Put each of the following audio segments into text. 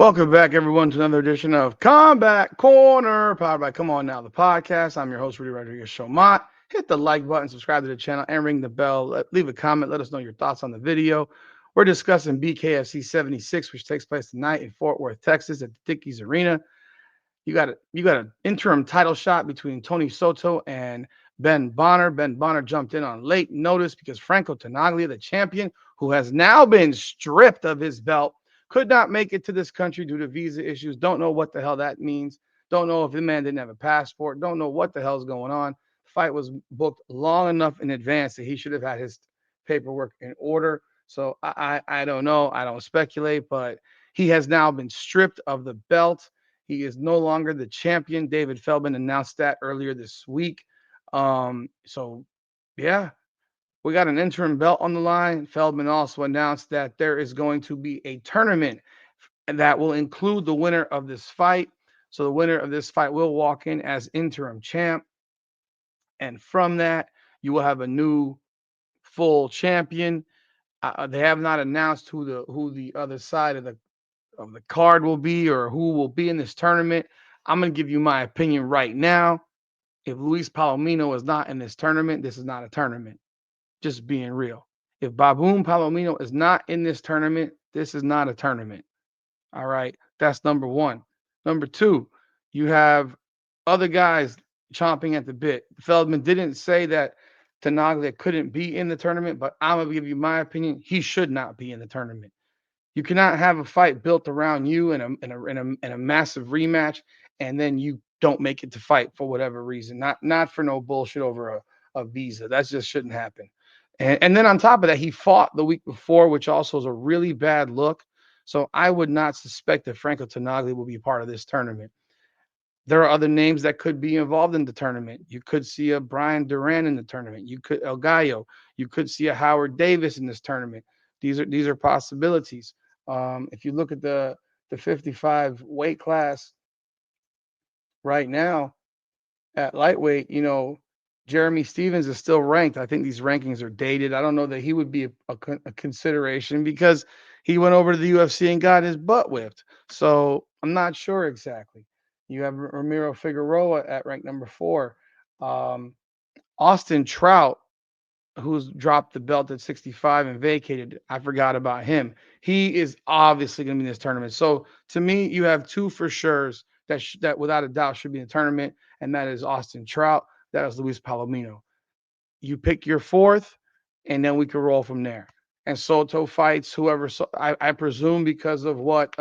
Welcome back, everyone, to another edition of Combat Corner, powered by Come On Now, the podcast. I'm your host, Rudy Rodriguez Shomot. Hit the like button, subscribe to the channel, and ring the bell. Leave a comment. Let us know your thoughts on the video. We're discussing BKFC 76, which takes place tonight in Fort Worth, Texas, at the Dickies Arena. You got an interim title shot between Tony Soto and Ben Bonner. Ben Bonner jumped in on late notice because Franco Tenaglia, the champion, who has now been stripped of his belt, could not make it to this country due to visa issues. Don't know what the hell that means. Don't know if the man didn't have a passport. Don't know what the hell's going on. The fight was booked long enough in advance that he should have had his paperwork in order. So I don't know. I don't speculate, but he has now been stripped of the belt. He is no longer the champion. David Feldman announced that earlier this week. So yeah, we got an interim belt on the line. Feldman also announced that there is going to be a tournament that will include the winner of this fight. So the winner of this fight will walk in as interim champ. And from that, you will have a new full champion. They have not announced who the other side of the card will be or who will be in this tournament. I'm going to give you my opinion right now. If Luis Palomino is not in this tournament, this is not a tournament. Just being real. If Baboon Palomino is not in this tournament, this is not a tournament. All right. That's number one. Number two, you have other guys chomping at the bit. Feldman didn't say that Tenaglia couldn't be in the tournament, but I'm going to give you my opinion. He should not be in the tournament. You cannot have a fight built around you and a massive rematch, and then you don't make it to fight for whatever reason. Not for no bullshit over a visa. That just shouldn't happen. And then on top of that, he fought the week before, which also is a really bad look. So I would not suspect that Franco Tenaglia will be part of this tournament. There are other names that could be involved in the tournament. You could see a Brian Duran in the tournament. You could El Gallo. You could see a Howard Davis in this tournament. These are possibilities. If you look at the 55 weight class right now at lightweight, Jeremy Stevens is still ranked. I think these rankings are dated. I don't know that he would be a consideration because he went over to the UFC and got his butt whipped. So I'm not sure exactly. You have Ramiro Figueroa at rank number 4. Austin Trout, who's dropped the belt at 65 and vacated. I forgot about him. He is obviously going to be in this tournament. So to me, you have two for sure's that without a doubt should be in the tournament, and that is Austin Trout. That is Luis Palomino. You pick your fourth, and then we can roll from there. And Soto fights whoever. So I presume because of what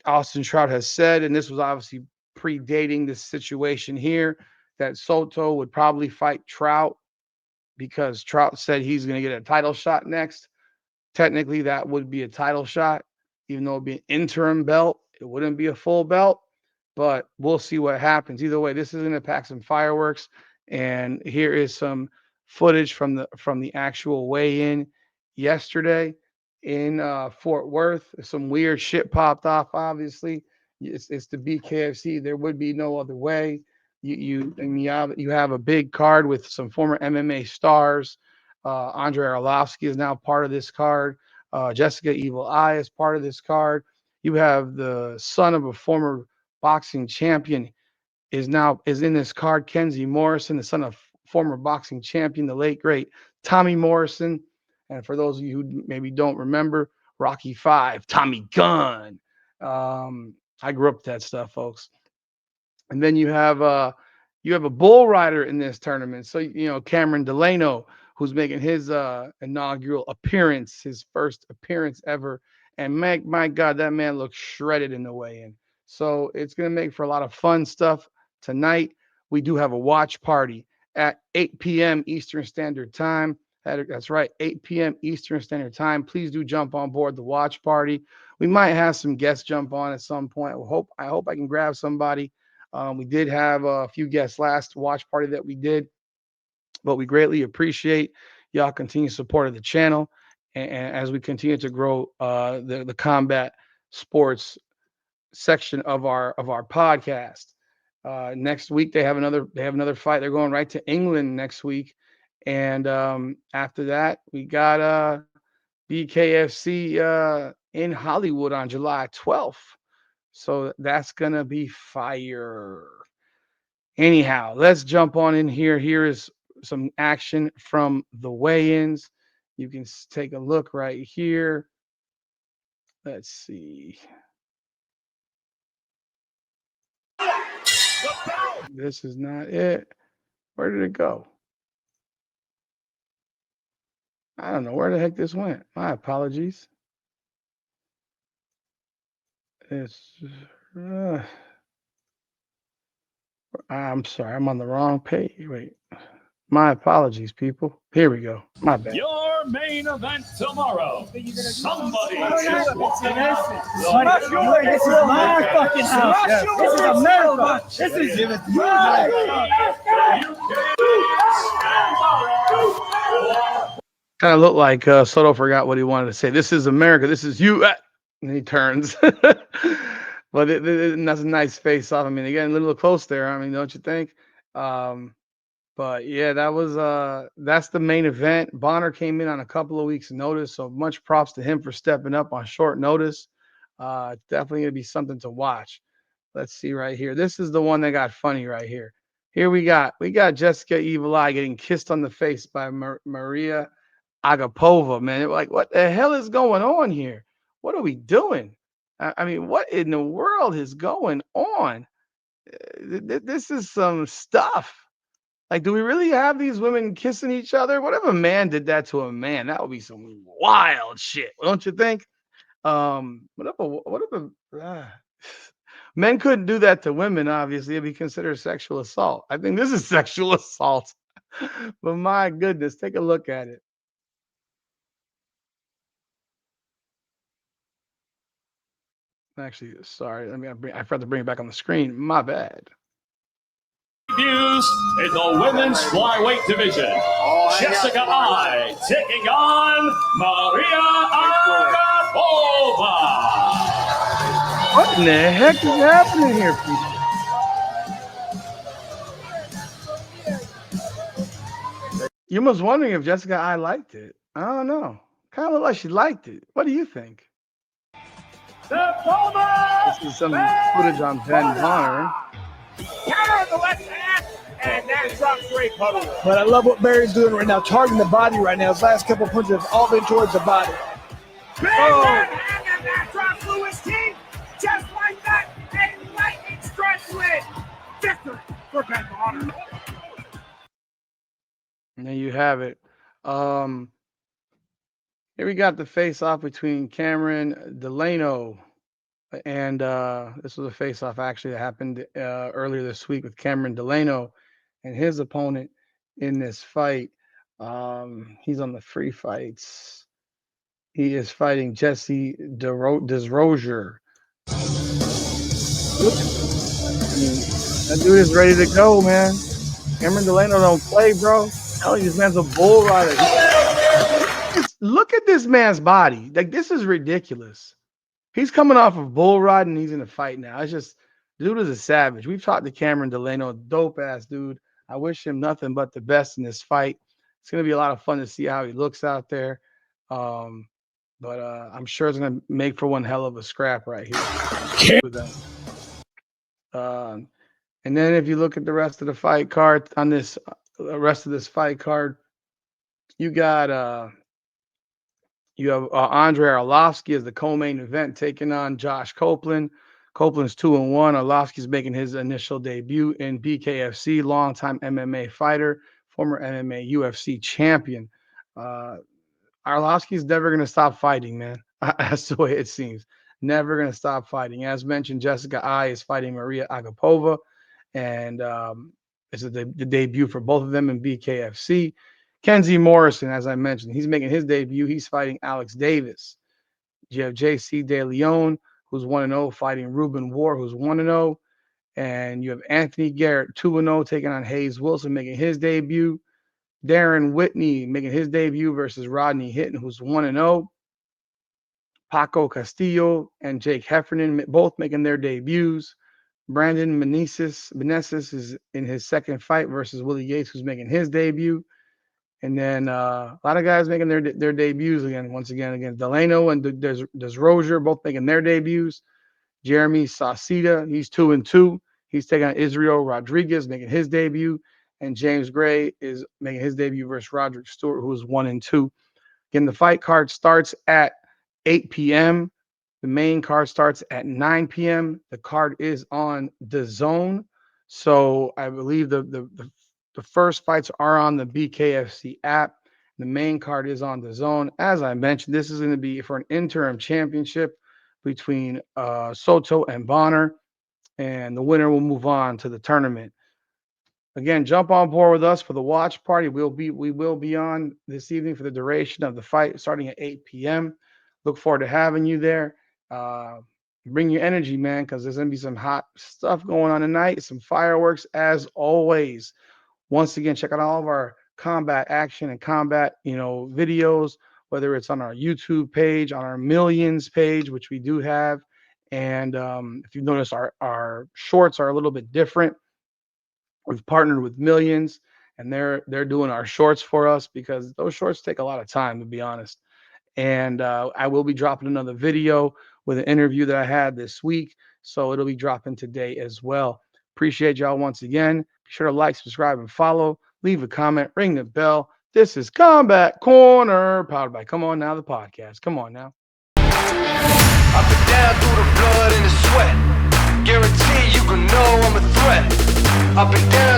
Austin Trout has said, and this was obviously predating this situation here, that Soto would probably fight Trout because Trout said he's going to get a title shot next. Technically, that would be a title shot, even though it would be an interim belt. It wouldn't be a full belt, but we'll see what happens. Either way, this is going to pack some fireworks. And here is some footage from the actual weigh-in yesterday in Fort Worth. Some weird shit popped off. Obviously, it's the BKFC. There would be no other way. You have a big card with some former MMA stars. Andre Arlovsky is now part of this card. Jessica Evil Eye is part of this card. You have the son of a former boxing champion is in this card. Kenzie Morrison, the son of former boxing champion, the late great Tommy Morrison. And for those of you who maybe don't remember, Rocky V, Tommy Gunn. I grew up with that stuff, folks. And then you have a bull rider in this tournament. So Cameron Delano, who's making his inaugural appearance, his first appearance ever. And my God, that man looks shredded in the weigh-in. So it's going to make for a lot of fun stuff tonight. We do have a watch party at 8 p.m. Eastern Standard Time. That's right, 8 p.m. Eastern Standard Time. Please do jump on board the watch party. We might have some guests jump on at some point. I hope I can grab somebody. We did have a few guests last watch party that we did, but we greatly appreciate y'all continued support of the channel and as we continue to grow the combat sports section of our podcast. Next week they have another fight. They're going right to England next week, and after that we got BKFC in Hollywood on July 12th. So that's going to be fire. Anyhow, let's jump on in here. Here is some action from the weigh-ins. You can take a look right here. Let's see. This is not it. Where did it go? I don't know where the heck this went. My apologies. It's I'm sorry, I'm on the wrong page. Wait. My apologies, people. Here we go. My bad. Your main event tomorrow. Somebody is walking out. This is my fucking house. This is America. This is Kind of looked like Soto forgot what he wanted to say. This is America. This is you. And he turns. But that's a nice face off. I mean, again, a little close there. I mean, don't you think? But yeah, that's the main event. Bonner came in on a couple of weeks' notice, so much props to him for stepping up on short notice. Definitely gonna be something to watch. Let's see right here. This is the one that got funny right here. Here we got Jessica Evil Eye getting kissed on the face by Maria Agapova. Man, like what the hell is going on here? What are we doing? I mean, what in the world is going on? This is some stuff. Like, do we really have these women kissing each other? What if a man did that to a man? That would be some wild shit, don't you think? Men couldn't do that to women? Obviously, it'd be considered sexual assault. I think this is sexual assault. But my goodness, take a look at it. Actually, sorry. I forgot to bring it back on the screen. My bad. Views in the women's flyweight division. Jessica Eye taking on Maria Agapova. What in the heck is happening here, people? You was wondering if Jessica Eye liked it. I don't know. Kind of looked like she liked it. What do you think? This is some footage on Ben Bonner. counter on the left hand, and that drop straight puddle. But I love what Barry's doing right now, targeting the body right now. His last couple of punches have all been towards the body. Big left hand, and that drops Lewis King, just like that, a lightning strike win. Victory for Ben Bonner. And there you have it. Here we got the face-off between Cameron Delano and this was a face-off actually that happened earlier this week with Cameron Delano and his opponent in this fight. He's on the free fights. He is fighting Jesse Desrozier. That dude is ready to go, man. Cameron Delano don't play, bro. Hell, this man's a bull rider. Look at this man's body. Like, this is ridiculous. He's coming off of bull riding. He's in a fight now. It's just, dude is a savage. We've talked to Cameron Delano, dope ass dude. I wish him nothing but the best in this fight. It's going to be a lot of fun to see how he looks out there. But I'm sure it's going to make for one hell of a scrap right here with them. And then if you look at the rest of the fight card on this, rest of this fight card, you got you have Andre Arlovsky as the co-main event taking on Josh Copeland. Copeland's 2-1. Arlovsky's making his initial debut in BKFC, longtime MMA fighter, former MMA UFC champion. Arlovsky's never going to stop fighting, man. That's the way it seems. Never going to stop fighting. As mentioned, Jessica Eye is fighting Maria Agapova, and this is the debut for both of them in BKFC. Kenzie Morrison, as I mentioned, he's making his debut. He's fighting Alex Davis. You have JC De Leon, who's 1-0, fighting Ruben War, who's 1-0. And you have Anthony Garrett, 2-0, taking on Hayes Wilson, making his debut. Darren Whitney making his debut versus Rodney Hitton, who's 1-0. Paco Castillo and Jake Heffernan, both making their debuts. Brandon Meneses is in his second fight versus Willie Yates, who's making his debut. And then a lot of guys making their debuts again. Once again, Delano and Desrozier both making their debuts. Jeremy Sauceda, he's 2-2. He's taking on Israel Rodriguez, making his debut. And James Gray is making his debut versus Roderick Stewart, who is 1-2. Again, the fight card starts at 8 p.m. The main card starts at 9 p.m. The card is on DAZN. So I believe the first fights are on the BKFC app. The main card is on DAZN. As I mentioned, this is going to be for an interim championship between Soto and Bonner, and the winner will move on to the tournament. Again, jump on board with us for the watch party. We will be on this evening for the duration of the fight, starting at 8 p.m. Look forward to having you there. Bring your energy, man, because there's gonna be some hot stuff going on tonight. Some fireworks, as always. Once again, check out all of our combat action and combat, videos, whether it's on our YouTube page, on our Millions page, which we do have. And if you've noticed, our shorts are a little bit different. We've partnered with Millions, and they're doing our shorts for us because those shorts take a lot of time, to be honest. And I will be dropping another video with an interview that I had this week, so it'll be dropping today as well. Appreciate y'all once again. Be sure to like, subscribe, and follow. Leave a comment, ring the bell. This is Combat Corner, powered by Come On Now, the podcast. Come on now. Up and down through the blood and the sweat. Guarantee you can know I'm a threat. Up and down.